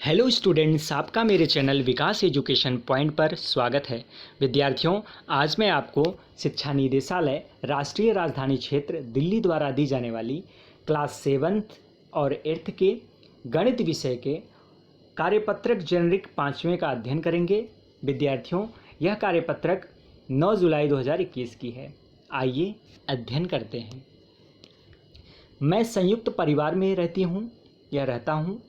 Hello students, आपका मेरे channel विकास education point पर स्वागत है। विद्यार्थियों, आज मैं आपको शिक्षा निदेशालय राष्ट्रीय राजधानी क्षेत्र दिल्ली द्वारा दी जाने वाली क्लास 7th और 8th के गणित विषय के कार्यपत्रक जेनरिक 5वें का अध्ययन करेंगे। विद्यार्थियों, यह कार्यपत्रक 9 जुलाई 2021 की है। आइए अध्ययन करते हैं। मैं संयुक्त परिवार में रहता हूँ।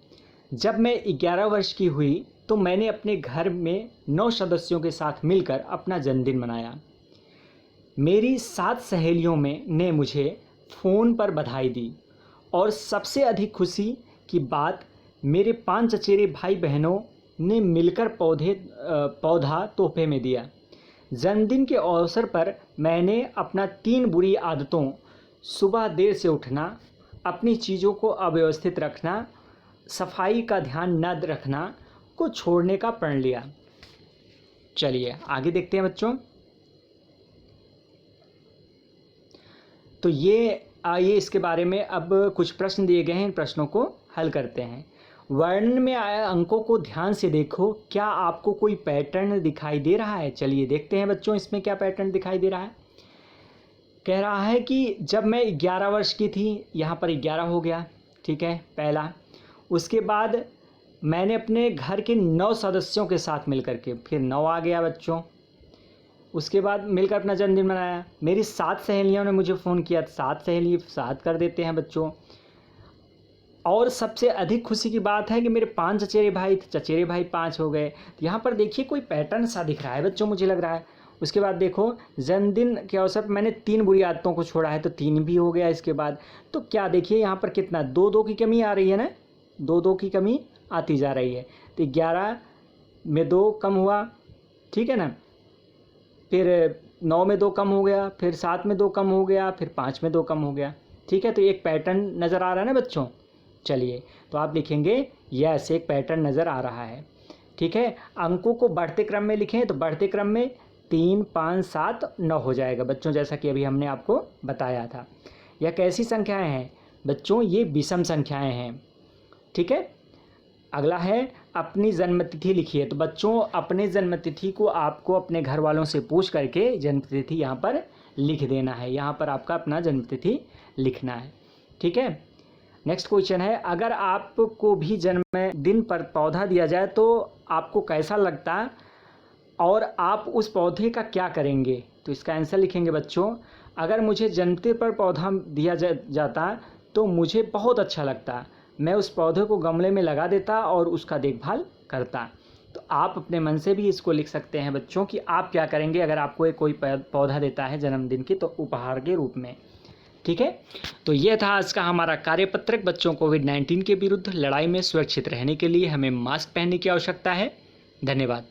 जब मैं 11 वर्ष की हुई तो मैंने अपने घर में 9 सदस्यों के साथ मिलकर अपना जन्मदिन मनाया। मेरी 7 सहेलियों ने मुझे फ़ोन पर बधाई दी और सबसे अधिक खुशी की बात मेरे 5 चचेरे भाई बहनों ने मिलकर पौधा तोहफे में दिया। जन्मदिन के अवसर पर मैंने अपना 3 बुरी आदतों, सुबह देर से उठना, अपनी चीज़ों को अव्यवस्थित रखना, सफाई का ध्यान न रखना को छोड़ने का प्रण लिया। चलिए आगे देखते हैं बच्चों। तो ये आइए इसके बारे में अब कुछ प्रश्न दिए गए हैं, इन प्रश्नों को हल करते हैं। वर्णन में आए अंकों को ध्यान से देखो, क्या आपको कोई पैटर्न दिखाई दे रहा है? चलिए देखते हैं बच्चों, इसमें क्या पैटर्न दिखाई दे रहा है। कह रहा है कि जब मैं 11 वर्ष की थी, यहाँ पर 11 हो गया, ठीक है, पहला। उसके बाद मैंने अपने घर के 9 सदस्यों के साथ मिलकर के, फिर 9 आ गया बच्चों। उसके बाद मिलकर अपना जन्मदिन मनाया। मेरी 7 सहेलियों ने मुझे फ़ोन किया, 7 सहेली 7 कर देते हैं बच्चों। और सबसे अधिक खुशी की बात है कि मेरे 5 चचेरे भाई 5 हो गए। तो यहाँ पर देखिए कोई पैटर्न सा दिख रहा है बच्चों, मुझे लग रहा है। उसके बाद देखो, जन्मदिन के अवसर पर मैंने 3 बुरी आदतों को छोड़ा है, तो 3 भी हो गया। इसके बाद तो क्या देखिए यहाँ पर कितना 2 की कमी आ रही है ना, 2 की कमी आती जा रही है। तो 11 में 2 कम हुआ, ठीक है ना। फिर 9 में 2 कम हो गया, फिर 7 में 2 कम हो गया, फिर 5 में 2 कम हो गया, ठीक है। तो एक पैटर्न नज़र आ रहा है ना बच्चों। चलिए तो आप लिखेंगे यस, एक पैटर्न नज़र आ रहा है, ठीक है। अंकों को बढ़ते क्रम में लिखें, तो बढ़ते क्रम में 3, 5, 7, 9 हो जाएगा बच्चों, जैसा कि अभी हमने आपको बताया था। यह कैसी संख्याएं हैं बच्चों? ये विषम संख्याएं हैं, ठीक है। अगला है अपनी जन्मतिथि लिखिए। तो बच्चों, अपने जन्मतिथि को आपको अपने घर वालों से पूछ करके जन्मतिथि यहाँ पर लिख देना है। यहाँ पर आपका अपना जन्मतिथि लिखना है, ठीक है। नेक्स्ट क्वेश्चन है, अगर आपको भी जन्मदिन पर पौधा दिया जाए तो आपको कैसा लगता और आप उस पौधे का क्या करेंगे? तो इसका आंसर लिखेंगे बच्चों, अगर मुझे जन्मदिन पर पौधा दिया जाता तो मुझे बहुत अच्छा लगता। मैं उस पौधे को गमले में लगा देता और उसका देखभाल करता। तो आप अपने मन से भी इसको लिख सकते हैं बच्चों कि आप क्या करेंगे अगर आपको कोई पौधा देता है जन्मदिन की, तो उपहार के रूप में, ठीक है। तो ये था आज का हमारा कार्यपत्रक। बच्चों, कोविड-19 के विरुद्ध लड़ाई में सुरक्षित रहने के लिए हमें मास्क पहनने की आवश्यकता है। धन्यवाद।